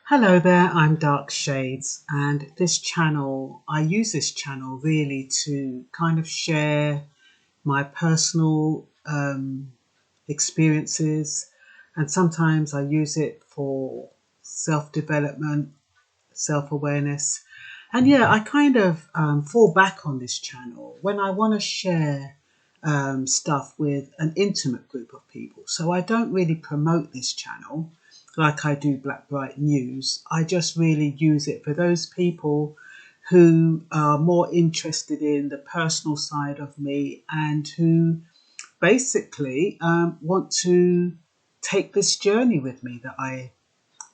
Hello there, I'm Dark Shades, and I use this channel really to kind of share my personal experiences, and sometimes I use it for self-development, self-awareness. And yeah, I kind of fall back on this channel when I want to share stuff with an intimate group of people. So I don't really promote this channel like I do Black Bright News. I just really use it for those people who are more interested in the personal side of me and who basically want to take this journey with me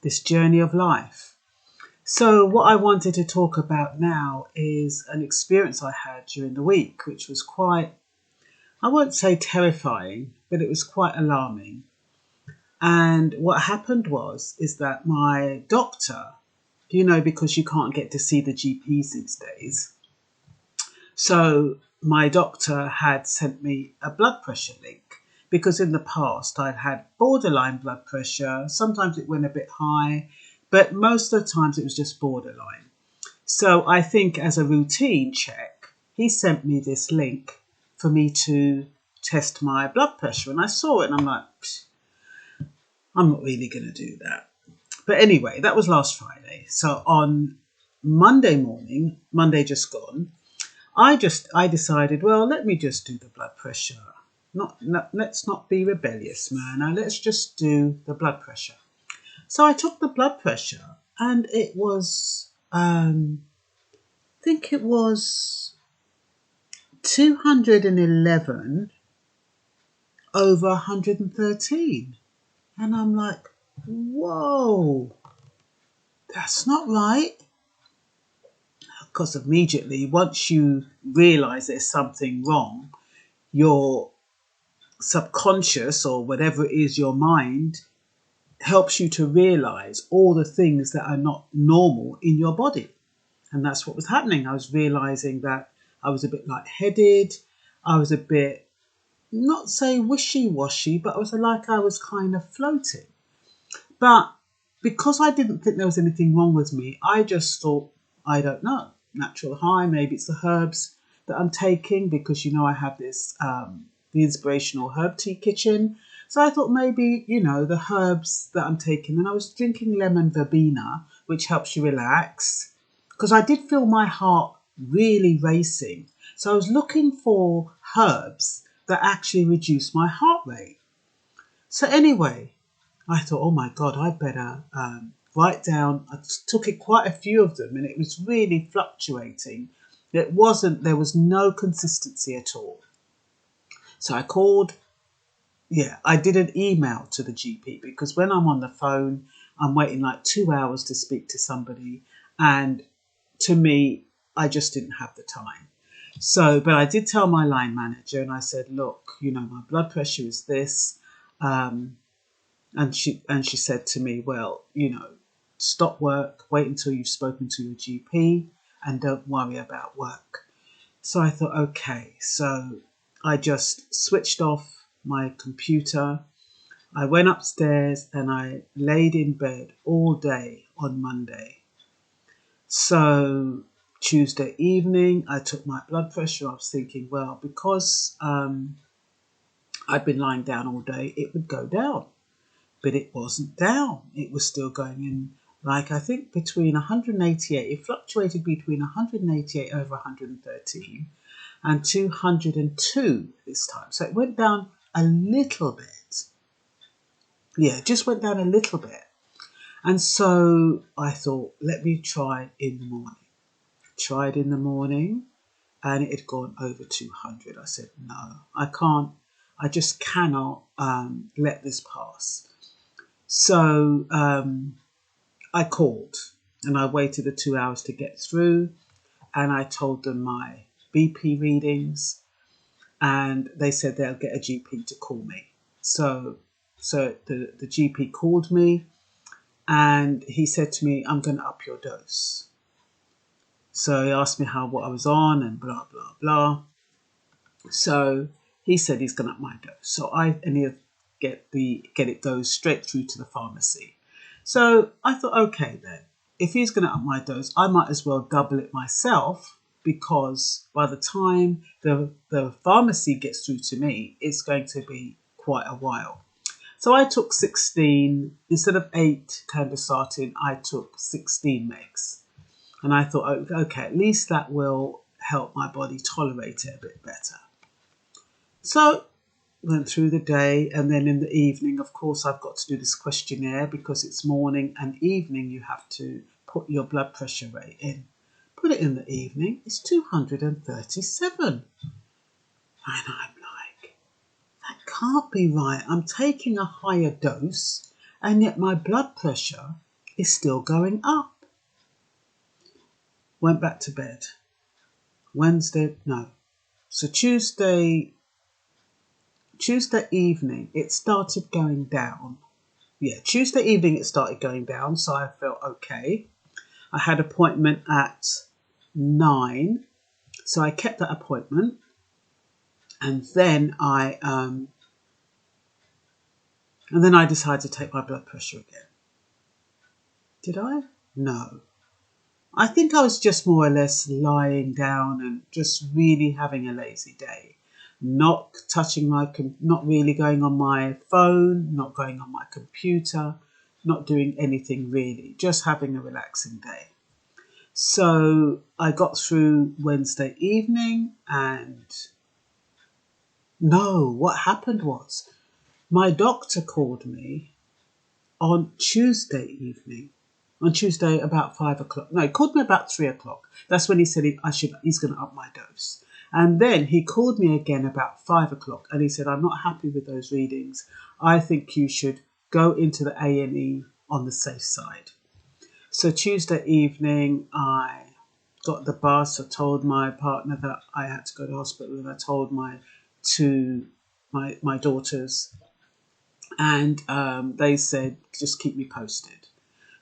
this journey of life. So what I wanted to talk about now is an experience I had during the week, which was quite, I won't say terrifying, but it was quite alarming. And what happened is that my doctor, because you can't get to see the GPs these days. So my doctor had sent me a blood pressure link because in the past I'd had borderline blood pressure. Sometimes it went a bit high, but most of the times it was just borderline. So I think as a routine check, he sent me this link for me to test my blood pressure. And I saw it and I'm like, I'm not really going to do that. But anyway, that was last Friday. So on Monday morning, Monday just gone, I decided, well, let me just do the blood pressure. Let's not be rebellious, man. Now let's just do the blood pressure. So I took the blood pressure and it was, I think it was 211 over 113. And I'm like, whoa, that's not right. Because immediately, once you realize there's something wrong, your subconscious or whatever it is, your mind helps you to realize all the things that are not normal in your body. And that's what was happening. I was realizing that I was a bit lightheaded. I was a bit, not say wishy-washy, but I was like I was kind of floating. But because I didn't think there was anything wrong with me, I just thought, I don't know, natural high, maybe it's the herbs that I'm taking because, I have this, the Inspirational herb tea kitchen. So I thought maybe, the herbs that I'm taking. And I was drinking lemon verbena, which helps you relax, because I did feel my heart really racing. So I was looking for herbs that actually reduce my heart rate. So anyway, I thought, oh my God, I better write down. I took it quite a few of them and it was really fluctuating. There was no consistency at all. So I called, I did an email to the GP because when I'm on the phone, I'm waiting like 2 hours to speak to somebody. And to me, I just didn't have the time. So, but I did tell my line manager and I said, look, my blood pressure is this. And she said to me, well, stop work, wait until you've spoken to your GP and don't worry about work. So I thought, okay. So I just switched off my computer. I went upstairs and I laid in bed all day on Monday. So Tuesday evening, I took my blood pressure. I was thinking, well, because I'd been lying down all day, it would go down. But it wasn't down. It was still going in, I think between 188. It fluctuated between 188 over 113 and 202 this time. So it went down a little bit. Yeah, it just went down a little bit. And so I thought, let me try in the morning. Tried in the morning and it had gone over 200. I said, no, I can't. I just cannot let this pass. So I called and I waited the 2 hours to get through and I told them my BP readings and they said they'll get a GP to call me. So the GP called me and he said to me, I'm going to up your dose. So he asked me what I was on and blah, blah, blah. So he said he's going to up my dose. So he'll get it goes straight through to the pharmacy. So I thought, okay then, if he's going to up my dose, I might as well double it myself, because by the time the pharmacy gets through to me, it's going to be quite a while. So I took 16, instead of 8 candesartan, I took 16 megs. And I thought, okay, at least that will help my body tolerate it a bit better. So went through the day, and then in the evening, of course, I've got to do this questionnaire, because it's morning and evening you have to put your blood pressure rate in. Put it in the evening, it's 237. And I'm like, that can't be right. I'm taking a higher dose and yet my blood pressure is still going up. Went back to bed. Tuesday evening, it started going down. Yeah, Tuesday evening it started going down, so I felt okay. I had an appointment at 9, so I kept that appointment, and then I decided to take my blood pressure again. Did I? No. I think I was just more or less lying down and just really having a lazy day. Not really going on my phone, not going on my computer, not doing anything really, just having a relaxing day. So I got through Wednesday evening, and no, what happened was my doctor called me on Tuesday evening. On Tuesday about 5 o'clock. No, he called me about 3 o'clock. That's when he said he's going to up my dose. And then he called me again about 5 o'clock, and he said, I'm not happy with those readings. I think you should go into the A&E on the safe side. So Tuesday evening, I got the bus. I told my partner that I had to go to hospital, and I told my daughters, and they said, just keep me posted.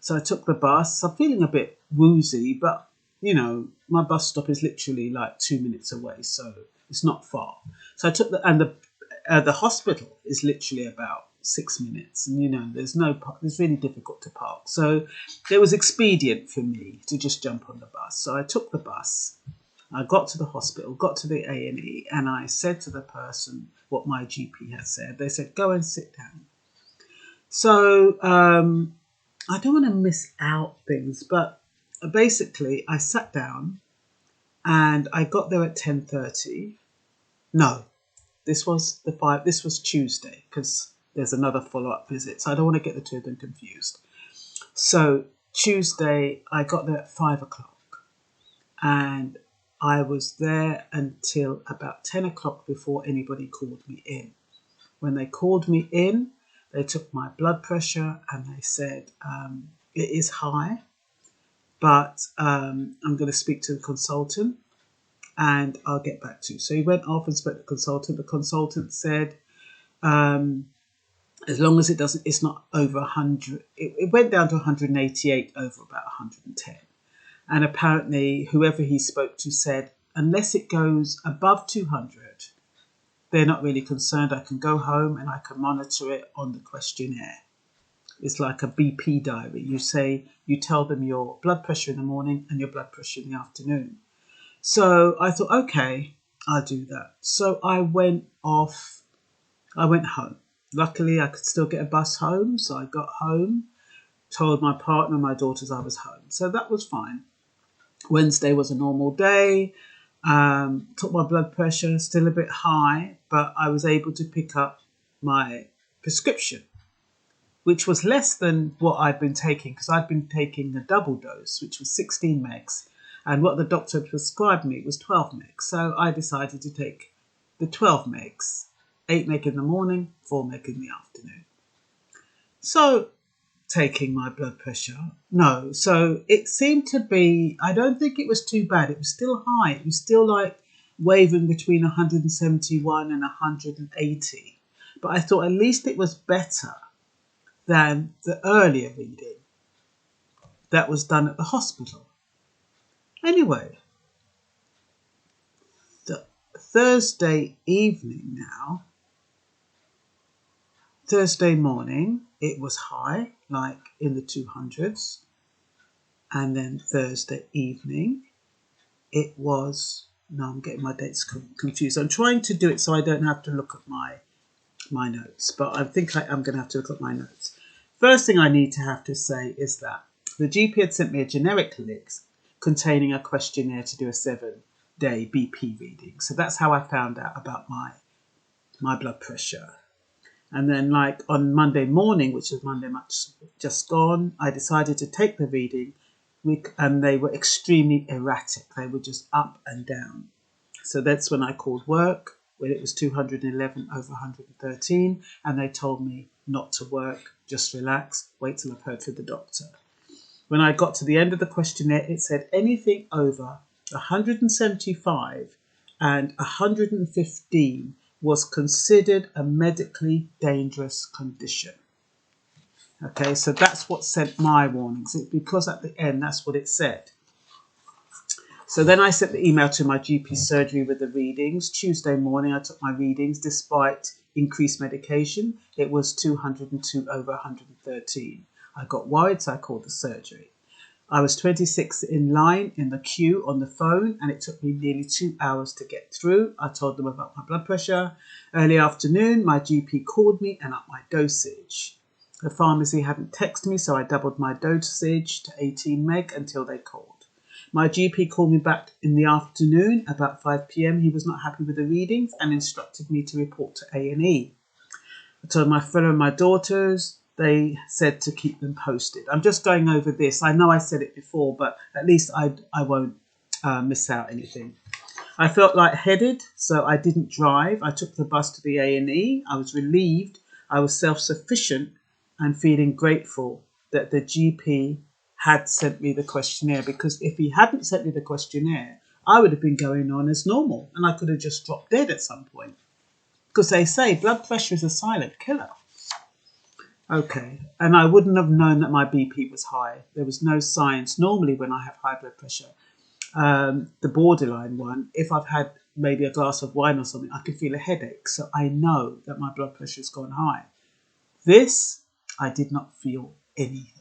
So I took the bus. I'm feeling a bit woozy, but my bus stop is literally like 2 minutes away, so it's not far. So I took the hospital is literally about 6 minutes, and it's really difficult to park. So it was expedient for me to just jump on the bus. So I took the bus. I got to the hospital, got to the A&E, and I said to the person what my GP had said. They said, go and sit down. So I don't want to miss out things, but basically I sat down and I got there at 10:30. No, this was Tuesday, because there's another follow-up visit, so I don't want to get the two of them confused. So Tuesday I got there at 5 o'clock, and I was there until about 10 o'clock before anybody called me in. When they called me in, they took my blood pressure and they said, it is high, but I'm going to speak to the consultant and I'll get back to you. So he went off and spoke to the consultant. The consultant said, as long as it's not over 100, it went down to 188 over about 110. And apparently whoever he spoke to said, unless it goes above 200, they're not really concerned. I can go home and I can monitor it on the questionnaire. It's like a BP diary. You tell them your blood pressure in the morning and your blood pressure in the afternoon. So I thought, okay, I'll do that. So I went home. Luckily, I could still get a bus home. So I got home, told my partner, my daughters I was home. So that was fine. Wednesday was a normal day. Took my blood pressure, still a bit high, but I was able to pick up my prescription, which was less than what I'd been taking, because I'd been taking a double dose, which was 16 megs, and what the doctor prescribed me was 12 megs. So I decided to take the 12 megs, 8 meg in the morning, 4 meg in the afternoon. So taking my blood pressure. No, so it seemed to be, I don't think it was too bad. It was still high. It was still like wavering between 171 and 180. But I thought at least it was better than the earlier reading that was done at the hospital. Anyway, the Thursday evening now, Thursday morning, it was high, like in the 200s. And then Thursday evening, it was, no, I'm getting my dates confused. I'm trying to do it so I don't have to look at my notes, but I think I'm going to have to look at my notes. First thing I need to have to say is that the GP had sent me a generic list containing a questionnaire to do a 7-day BP reading. So that's how I found out about my blood pressure. And then like on Monday morning, which was Monday much just gone, I decided to take the reading and they were extremely erratic. They were just up and down. So that's when I called work, when it was 211 over 113, and they told me not to work, just relax, wait till I've heard from the doctor. When I got to the end of the questionnaire, it said anything over 175 and 115 was considered a medically dangerous condition. Okay, so that's what sent my warnings, because at the end, that's what it said. So then I sent the email to my GP surgery with the readings. Tuesday morning, I took my readings. Despite increased medication, it was 202 over 113. I got worried, so I called the surgery. I was 26 in line in the queue on the phone, and it took me nearly 2 hours to get through. I told them about my blood pressure. Early afternoon, my GP called me and upped my dosage. The pharmacy hadn't texted me, so I doubled my dosage to 18 meg until they called. My GP called me back in the afternoon, about 5 p.m. He was not happy with the readings and instructed me to report to A&E. I told my fellow and my daughters. They said to keep them posted. I'm just going over this. I know I said it before, but at least I won't miss out anything. I felt lightheaded, so I didn't drive. I took the bus to the A&E. I was relieved. I was self-sufficient and feeling grateful that the GP had sent me the questionnaire, because if he hadn't sent me the questionnaire, I would have been going on as normal and I could have just dropped dead at some point. Because they say blood pressure is a silent killer. Okay, and I wouldn't have known that my BP was high. There was no signs. Normally when I have high blood pressure, the borderline one, if I've had maybe a glass of wine or something, I can feel a headache. So I know that my blood pressure has gone high. This, I did not feel anything.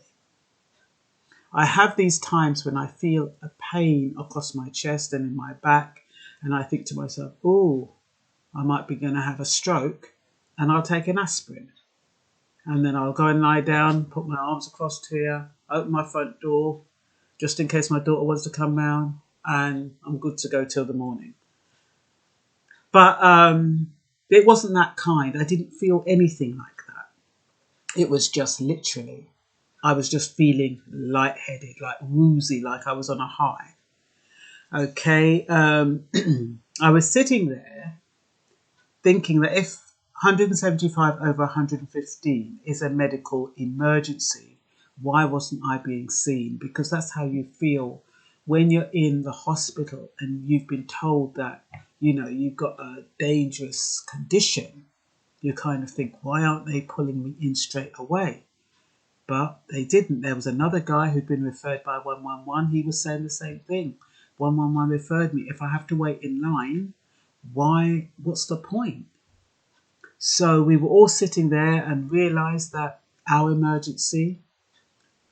I have these times when I feel a pain across my chest and in my back, and I think to myself, oh, I might be going to have a stroke, and I'll take an aspirin. And then I'll go and lie down, put my arms across here, open my front door, just in case my daughter wants to come round, and I'm good to go till the morning. But it wasn't that kind. I didn't feel anything like that. It was just literally, I was just feeling lightheaded, like woozy, like I was on a high. Okay, I was sitting there thinking that if 175 over 115 is a medical emergency, why wasn't I being seen? Because that's how you feel when you're in the hospital and you've been told that, you've got a dangerous condition. You kind of think, why aren't they pulling me in straight away? But they didn't. There was another guy who'd been referred by 111. He was saying the same thing. 111 referred me. If I have to wait in line, what's the point? So we were all sitting there and realised that our emergency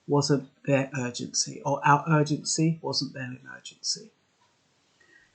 wasn't their urgency, or our urgency wasn't their emergency.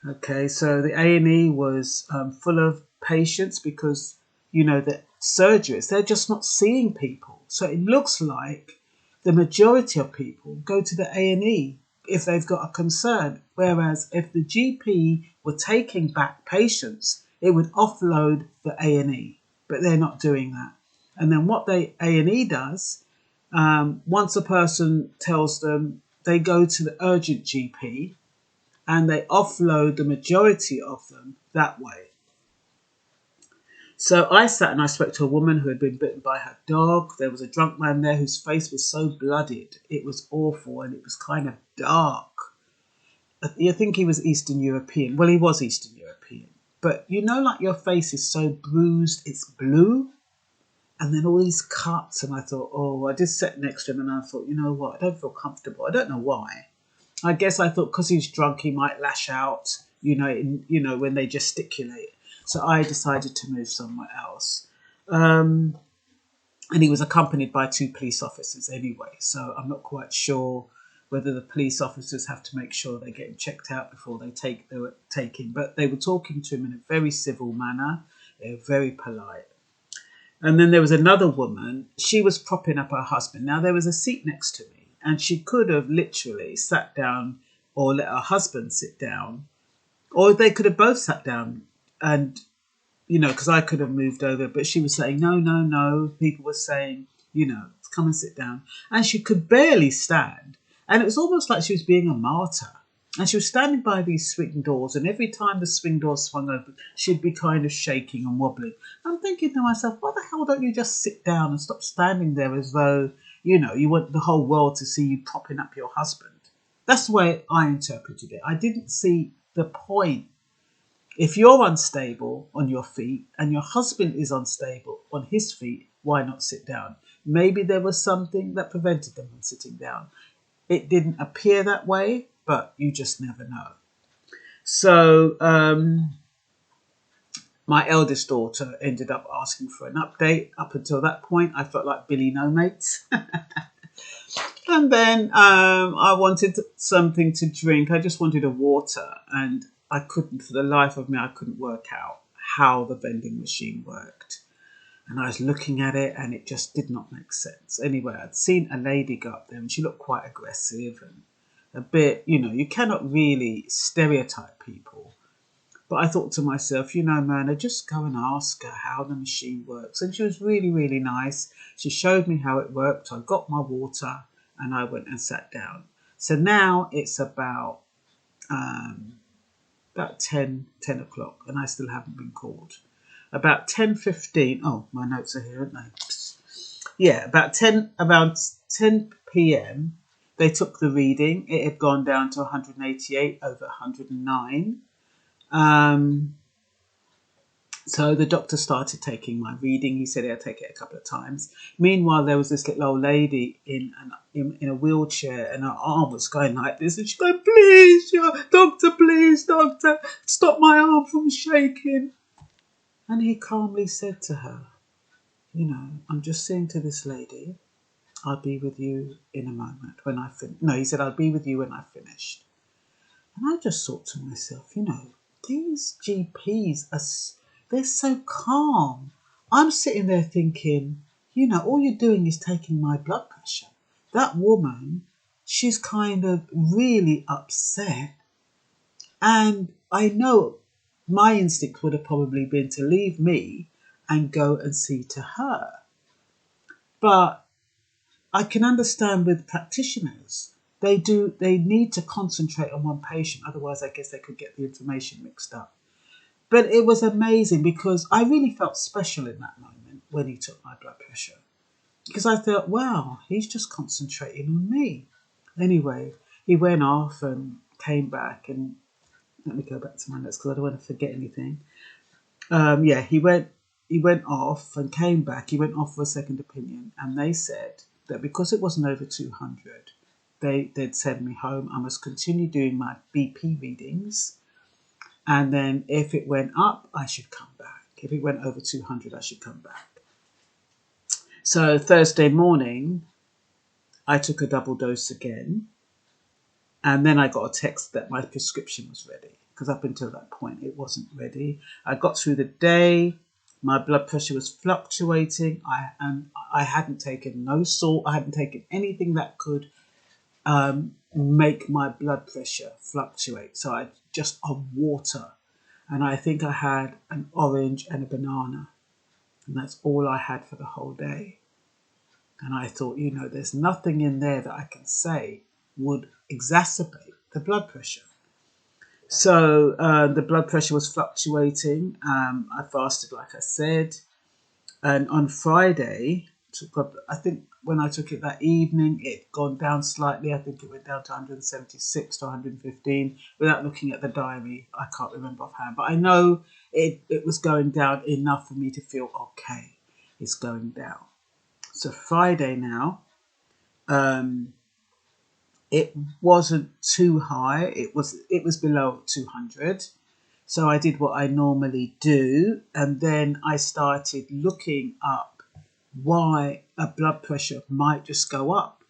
Okay, so the A&E was full of patients because, the surgeries, they're just not seeing people. So it looks like the majority of people go to the A&E if they've got a concern, whereas if the GP were taking back patients, it would offload the A&E. But they're not doing that. And then what the A&E does, once a person tells them, they go to the urgent GP and they offload the majority of them that way. So I sat and I spoke to a woman who had been bitten by her dog. There was a drunk man there whose face was so blooded. It was awful and it was kind of dark. You think he was Eastern European. Well, he was Eastern European. But like your face is so bruised, it's blue. And then all these cuts. And I thought, I just sat next to him and I thought, you know what? I don't feel comfortable. I don't know why. I guess I thought because he's drunk, he might lash out, when they gesticulate. So I decided to move somewhere else. And he was accompanied by 2 police officers anyway. So I'm not quite sure whether the police officers have to make sure they're getting checked out before they were taking. But they were talking to him in a very civil manner. They were very polite. And then there was another woman. She was propping up her husband. Now, there was a seat next to me, and she could have literally sat down or let her husband sit down, or they could have both sat down and, because I could have moved over, but she was saying, no, no, no. People were saying, come and sit down. And she could barely stand. And it was almost like she was being a martyr. And she was standing by these swing doors, and every time the swing doors swung open, she'd be kind of shaking and wobbling. I'm thinking to myself, why the hell don't you just sit down and stop standing there as though, you want the whole world to see you propping up your husband? That's the way I interpreted it. I didn't see the point. If you're unstable on your feet and your husband is unstable on his feet, why not sit down? Maybe there was something that prevented them from sitting down. It didn't appear that way, but you just never know. So my eldest daughter ended up asking for an update. Up until that point, I felt like Billy No Mates. And then I wanted something to drink. I just wanted a water, and I couldn't, for the life of me, I couldn't work out how the vending machine worked. And I was looking at it, and it just did not make sense. Anyway, I'd seen a lady go up there, and she looked quite aggressive and a bit, you cannot really stereotype people. But I thought to myself, Myrna, just go and ask her how the machine works. And she was really, really nice. She showed me how it worked. I got my water and I went and sat down. So now it's about 10 o'clock, and I still haven't been called. About 10:15. Oh, my notes are here, aren't they? Yeah, around 10 p.m. they took the reading. It had gone down to 188 over 109. So the doctor started taking my reading. He said he'd take it a couple of times. Meanwhile, there was this little old lady in a wheelchair, and her arm was going like this. And she going, please, doctor, stop my arm from shaking. And he calmly said to her, I'm just saying to this lady, I'll be with you in a moment when I finish. No, he said, I'll be with you when I finished. And I just thought to myself, these GPs they're so calm. I'm sitting there thinking, all you're doing is taking my blood pressure. That woman, she's kind of really upset. And I know my instinct would have probably been to leave me and go and see to her. But I can understand with practitioners, they need to concentrate on one patient. Otherwise, I guess they could get the information mixed up. But it was amazing because I really felt special in that moment when he took my blood pressure. Because I thought, wow, he's just concentrating on me. Anyway, he went off and came back, and let me go back to my notes because I don't want to forget anything. He went off and came back. He went off for a second opinion, and they said that because it wasn't over 200, they'd send me home. I must continue doing my BP readings, and then if it went up, I should come back. If it went over 200, I should come back. So Thursday morning, I took a double dose again, and then I got a text that my prescription was ready, because up until that point, it wasn't ready. I got through the day. My blood pressure was fluctuating. I hadn't taken no salt. I hadn't taken anything that could make my blood pressure fluctuate. So I just water. And I think I had an orange and a banana. And that's all I had for the whole day. And I thought, there's nothing in there that I can say would exacerbate the blood pressure. So the blood pressure was fluctuating. I fasted, like I said. And on Friday, I think when I took it that evening, it had gone down slightly. I think it went down to 176 to 115. Without looking at the diary, I can't remember offhand. But I know it was going down enough for me to feel okay. It's going down. So Friday now, it wasn't too high. It was below 200. So I did what I normally do, and then I started looking up why a blood pressure might just go up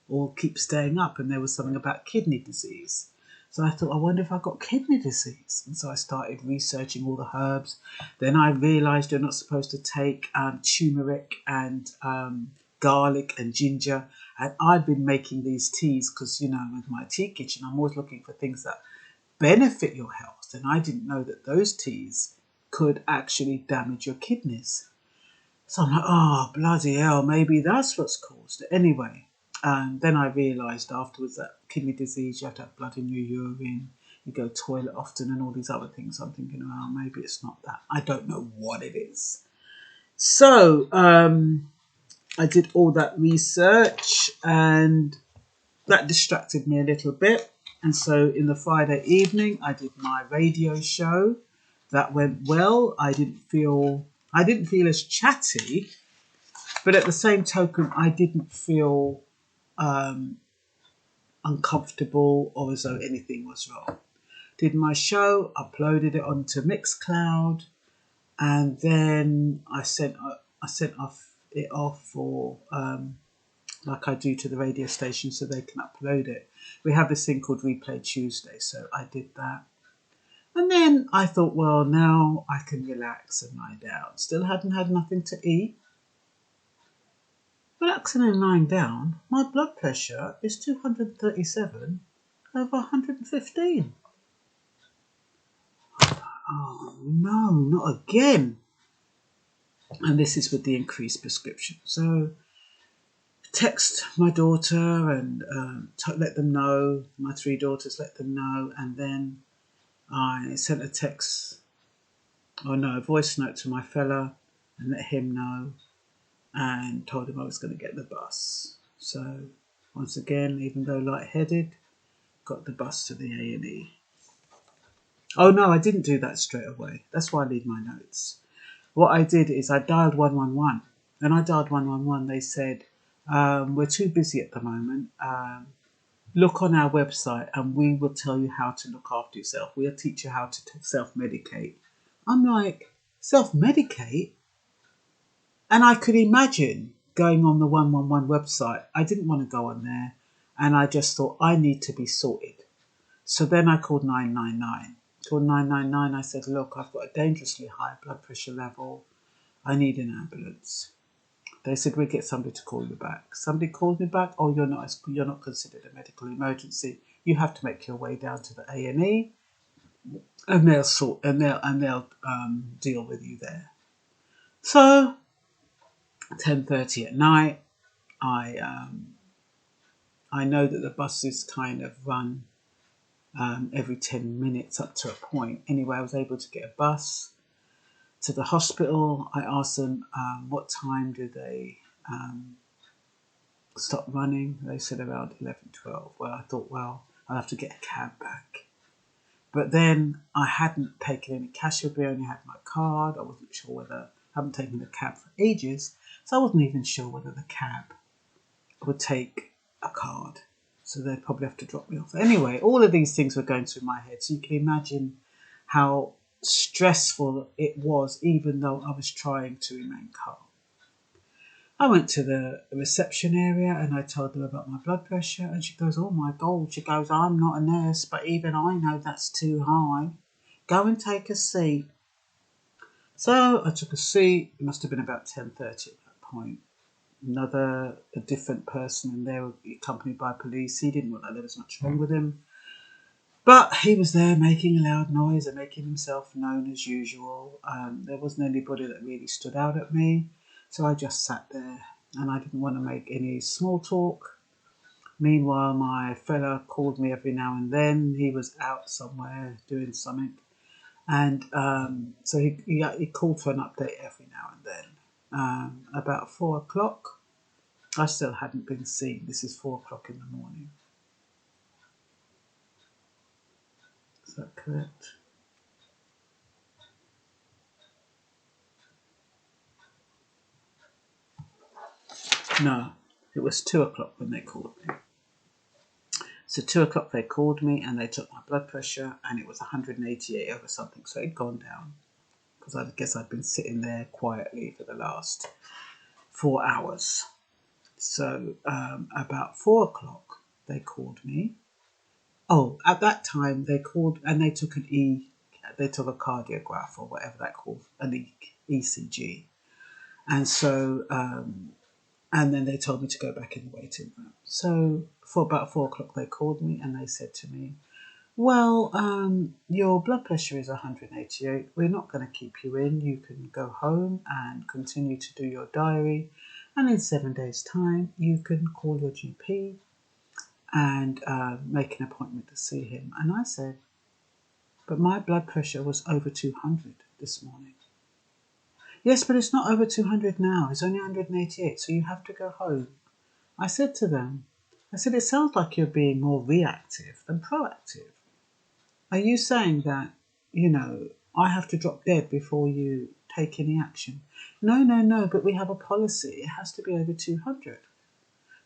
or keep staying up, and there was something about kidney disease. So I thought, I wonder if I got kidney disease. And so I started researching all the herbs. Then I realised you're not supposed to take turmeric and garlic and ginger. And I'd been making these teas because, you know, with my tea kitchen, I'm always looking for things that benefit your health. And I didn't know that those teas could actually damage your kidneys. So I'm like, oh, bloody hell, maybe that's what's caused it. Anyway, then I realised afterwards that kidney disease, you have to have blood in your urine, you go toilet often and all these other things. I'm thinking, oh, maybe it's not that. I don't know what it is. So I did all that research and that distracted me a little bit. And so in the Friday evening, I did my radio show. That went well. I didn't feel as chatty, but at the same token, I didn't feel uncomfortable or as though anything was wrong. Did my show, uploaded it onto Mixcloud, and then I sent it off for like I do to the radio station so they can upload it. We have this thing called Replay Tuesday, so I did that. And then I thought, well, now I can relax and lie down. Still hadn't had nothing to eat. Relaxing and lying down, my blood pressure is 237 over 115. Oh no, not again. And this is with the increased prescription. So text my daughter and let them know, my 3 daughters, let them know. And then I sent a voice note to my fella and let him know and told him I was going to get the bus. So once again, even though lightheaded, got the bus to the A&E. Oh no, I didn't do that straight away. That's why I leave my notes. What I did is I dialed 111. When I dialed 111, they said, we're too busy at the moment. Look on our website and we will tell you how to look after yourself. We'll teach you how to self-medicate. I'm like, self-medicate? And I could imagine going on the 111 website. I didn't want to go on there. And I just thought, I need to be sorted. So then I called 999. Called 999. I said, look, I've got a dangerously high blood pressure level. I need an ambulance. They said, we'll get somebody to call you back. Somebody called me back. Oh, you're not considered a medical emergency. You have to make your way down to the A&E, and they'll deal with you there. So 10:30 at night, I know that the buses kind of run every 10 minutes up to a point. Anyway, I was able to get a bus to the hospital. I asked them what time do they stop running. They said around 11:12. Well, I thought, well, I'll have to get a cab back. But then I hadn't taken any cash with me. I only had my card. I wasn't sure whether, I haven't taken a cab for ages, so I wasn't even sure whether the cab would take a card. So they'd probably have to drop me off. Anyway, all of these things were going through my head. So you can imagine how stressful it was, even though I was trying to remain calm. I went to the reception area and I told them about my blood pressure. And she goes, oh my God. She goes, I'm not a nurse, but even I know that's too high. Go and take a seat. So I took a seat. It must have been about 10:30 at that point. A different person, and they were accompanied by police. He didn't look like there was much wrong with him. But he was there making a loud noise and making himself known as usual. There wasn't anybody that really stood out at me. So I just sat there and I didn't want to make any small talk. Meanwhile, my fella called me every now and then. He was out somewhere doing something. And so he called for an update every now and then. About 4 o'clock, I still hadn't been seen. This is 4 o'clock in the morning. Is that correct? No, it was 2 o'clock when they called me. So 2 o'clock they called me and they took my blood pressure and it was 188 over something. So it'd gone down because I guess I'd been sitting there quietly for the last 4 hours. So about 4 o'clock, they called me. Oh, at that time they called and they took they took a cardiograph or whatever that called, an ECG. And so, and then they told me to go back in the waiting room. So for about 4 o'clock, they called me and they said to me, well, your blood pressure is 188. We're not going to keep you in. You can go home and continue to do your diary. And in 7 days' time, you can call your GP and make an appointment to see him. And I said, but my blood pressure was over 200 this morning. Yes, but it's not over 200 now. It's only 188, so you have to go home. I said to them, I said, it sounds like you're being more reactive than proactive. Are you saying that, I have to drop dead before you take any action? No, but we have a policy. It has to be over 200.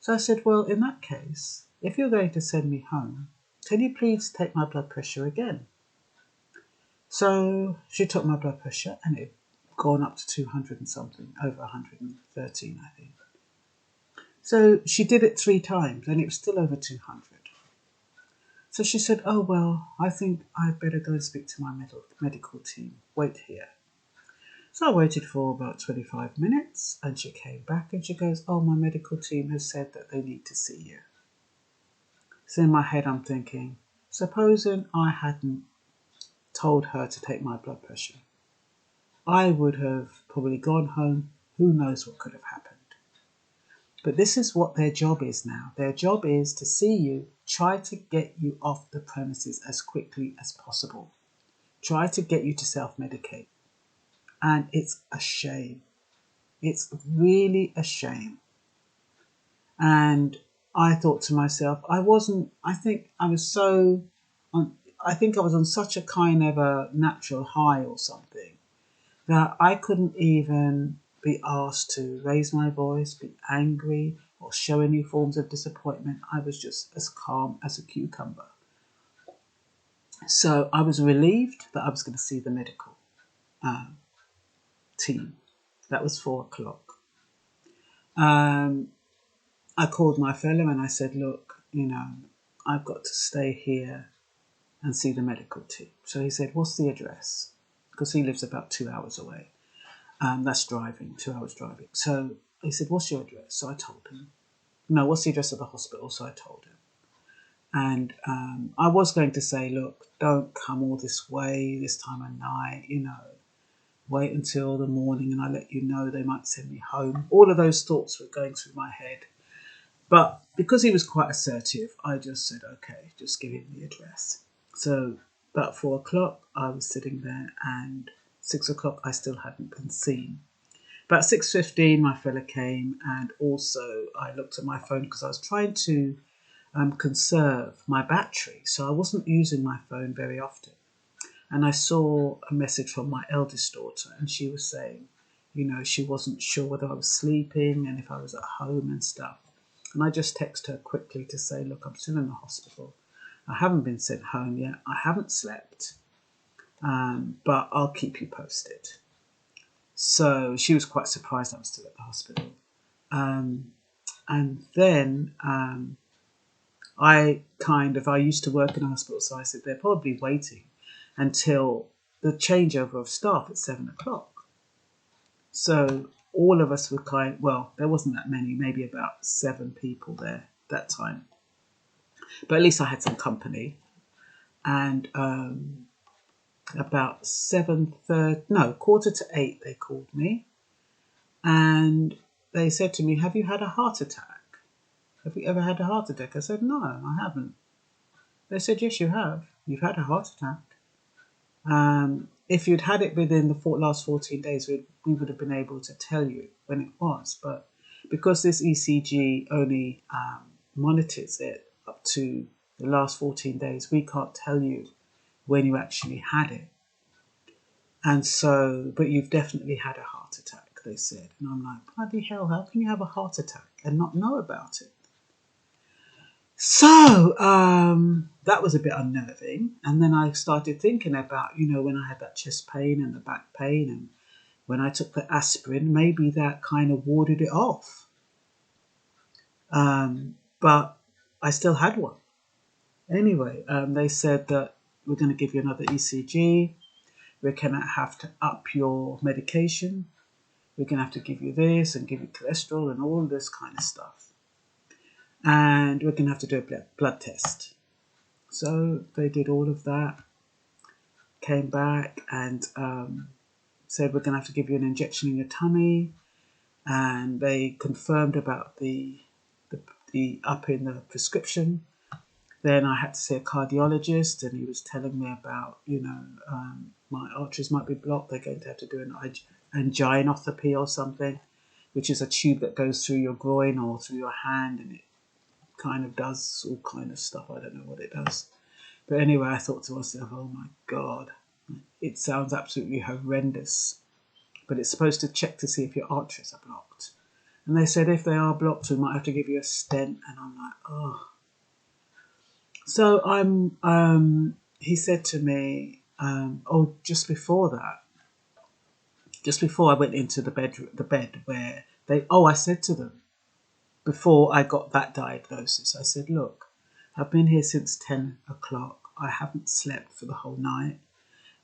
So I said, well, in that case, if you're going to send me home, can you please take my blood pressure again? So she took my blood pressure and it had gone up to 200 and something, over 113, I think. So she did it 3 times and it was still over 200. So she said, oh, well, I think I'd better go and speak to my medical team. Wait here. So I waited for about 25 minutes and she came back and she goes, oh, my medical team has said that they need to see you. So in my head, I'm thinking, supposing I hadn't told her to take my blood pressure, I would have probably gone home. Who knows what could have happened? But this is what their job is now. Their job is to see you, try to get you off the premises as quickly as possible. Try to get you to self-medicate. And it's a shame. It's really a shame. And I thought to myself, I think I was on such a kind of a natural high or something that I couldn't even be asked to raise my voice, be angry, or show any forms of disappointment. I was just as calm as a cucumber. So I was relieved that I was going to see the medical team. That was 4 o'clock. I called my fellow and I said, look, I've got to stay here and see the medical team. So he said, what's the address? Because he lives about 2 hours away. That's driving, 2 hours driving. So he said, what's your address? So I told him. No, what's the address of the hospital? So I told him. And I was going to say, look, don't come all this way this time of night, wait until the morning and I let you know, they might send me home. All of those thoughts were going through my head. But because he was quite assertive, I just said, okay, just give him the address. So about 4 o'clock, I was sitting there and 6 o'clock, I still hadn't been seen. About 6:15, my fella came and also I looked at my phone because I was trying to conserve my battery. So I wasn't using my phone very often. And I saw a message from my eldest daughter and she was saying, she wasn't sure whether I was sleeping and if I was at home and stuff. And I just texted her quickly to say, look, I'm still in the hospital. I haven't been sent home yet. I haven't slept, but I'll keep you posted. So she was quite surprised I was still at the hospital. And then I used to work in a hospital, so I said they're probably waiting until the changeover of staff at 7 o'clock. So all of us were there wasn't that many, maybe about 7 people there that time. But at least I had some company. And about 7:30, they called me. And they said to me, have you had a heart attack? Have you ever had a heart attack? I said, no, I haven't. They said, yes, you have. You've had a heart attack. If you'd had it within the last 14 days, we would have been able to tell you when it was. But because this ECG only monitors it up to the last 14 days, we can't tell you when you actually had it. And so, but you've definitely had a heart attack, they said. And I'm like, bloody hell, how can you have a heart attack and not know about it? So that was a bit unnerving. And then I started thinking about, when I had that chest pain and the back pain and, when I took the aspirin, maybe that kind of warded it off. But I still had one. Anyway, they said that we're going to give you another ECG. We're going to have to up your medication. We're going to have to give you this and give you cholesterol and all this kind of stuff. And we're going to have to do a blood test. So they did all of that, came back and said we're going to have to give you an injection in your tummy. And they confirmed about the up in the prescription. Then I had to see a cardiologist, and he was telling me about, my arteries might be blocked. They're going to have to do an angioplasty or something, which is a tube that goes through your groin or through your hand, and it kind of does all kind of stuff. I don't know what it does. But anyway, I thought to myself, oh my God, it sounds absolutely horrendous. But it's supposed to check to see if your arteries are blocked. And they said if they are blocked, we might have to give you a stent. And I'm like, oh. So he said to me, just before I went into the bed where I said to them, before I got that diagnosis, I said, look, I've been here since 10 o'clock. I haven't slept for the whole night.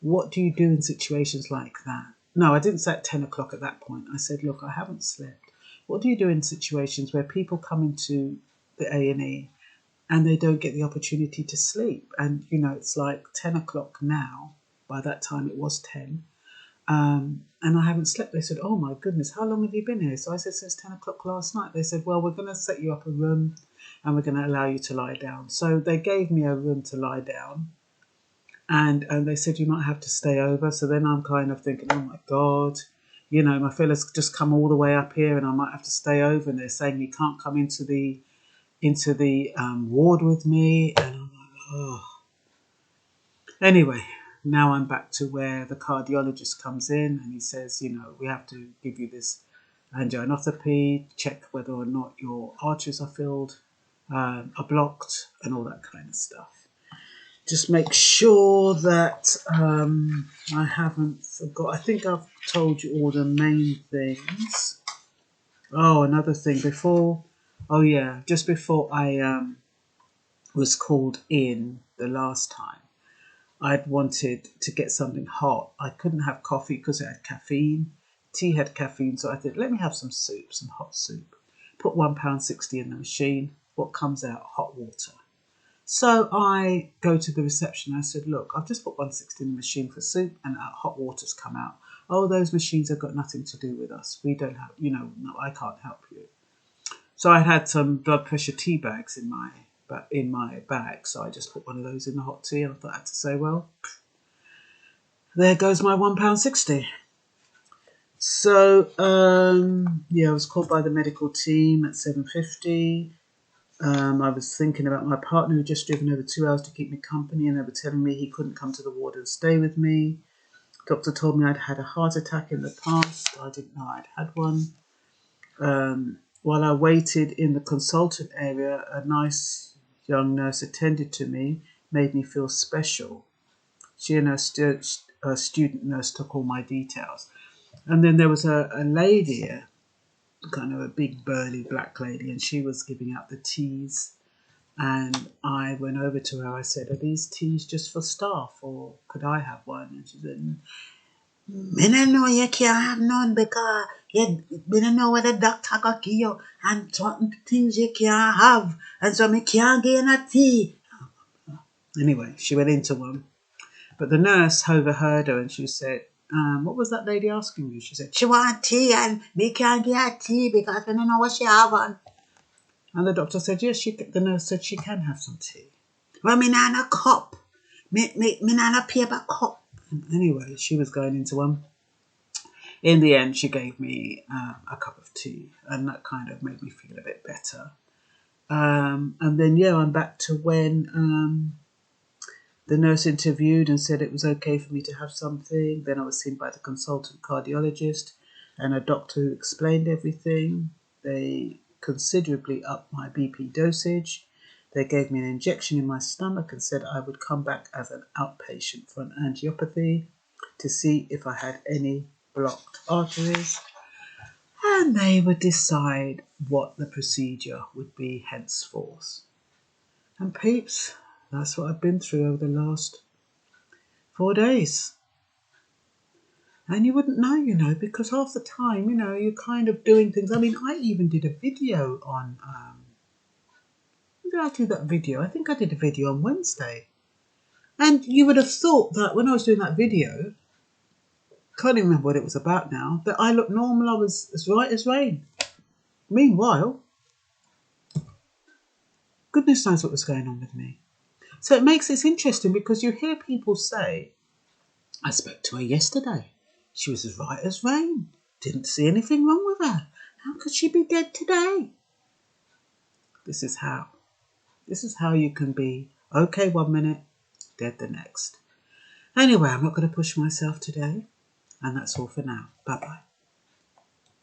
What do you do in situations like that? No, I didn't say at 10 o'clock at that point. I said, look, I haven't slept. What do you do in situations where people come into the A&E and they don't get the opportunity to sleep? And, it's like 10 o'clock now. By that time, it was 10. And I haven't slept. They said, oh, my goodness, how long have you been here? So I said, since 10 o'clock last night. They said, well, we're going to set you up a room and we're going to allow you to lie down. So they gave me a room to lie down. And they said, you might have to stay over. So then I'm kind of thinking, oh, my God, my fella's just come all the way up here and I might have to stay over. And they're saying you can't come into the ward with me. And I'm like, oh. Anyway, now I'm back to where the cardiologist comes in and he says, we have to give you this angioplasty, check whether or not your arteries are filled, are blocked, and all that kind of stuff. Just make sure that I haven't forgot. I think I've told you all the main things. Oh, another thing just before I was called in the last time, I'd wanted to get something hot. I couldn't have coffee because it had caffeine. Tea had caffeine, so I thought, let me have some soup, some hot soup. Put £1.60 in the machine. What comes out? Hot water. So I go to the reception. I said, look, I've just put £1.60 in the machine for soup and hot water's come out. Oh, those machines have got nothing to do with us. We don't have, no, I can't help you. So I had some blood pressure tea bags in my bag. So I just put one of those in the hot tea. And I thought I had to say, well, there goes my £1.60. So, I was called by the medical team at 7:50. I was thinking about my partner who had just driven over 2 hours to keep me company, and they were telling me he couldn't come to the ward and stay with me. Doctor told me I'd had a heart attack in the past. I didn't know I'd had one. While I waited in the consultant area, a nice young nurse attended to me, made me feel special. She and her student nurse took all my details. And then there was a lady, kind of a big burly black lady, and she was giving out the teas. And I went over to her. I said, are these teas just for staff or could I have one? And she said, me don't know you can't have none because me don't know what the doctor got give you and certain things you can't have. And so me can't get a tea. Anyway, she went into one. But the nurse overheard her and she said, what was that lady asking you? She said, she want tea and me can't get her tea because we don't know what she have on. And the doctor said, yes, the nurse said she can have some tea. Well, me not a cup. Me not a paper cup. Anyway, she was going into one. In the end, she gave me a cup of tea and that kind of made me feel a bit better. And then, I'm back to when the nurse interviewed and said it was okay for me to have something. Then I was seen by the consultant cardiologist and a doctor who explained everything. They considerably upped my BP dosage. They gave me an injection in my stomach and said I would come back as an outpatient for an angiopathy to see if I had any blocked arteries, and they would decide what the procedure would be henceforth. And peeps, that's what I've been through over the last 4 days. And you wouldn't know, because half the time, you're kind of doing things. I mean, I even did a video on, when did I do that video? I think I did a video on Wednesday. And you would have thought that when I was doing that video, can't even remember what it was about now, that I looked normal, I was as right as rain. Meanwhile, goodness knows what was going on with me. So it makes it interesting because you hear people say, I spoke to her yesterday. She was as right as rain. Didn't see anything wrong with her. How could she be dead today? This is how. This is how you can be okay 1 minute, dead the next. Anyway, I'm not going to push myself today. And that's all for now. Bye-bye.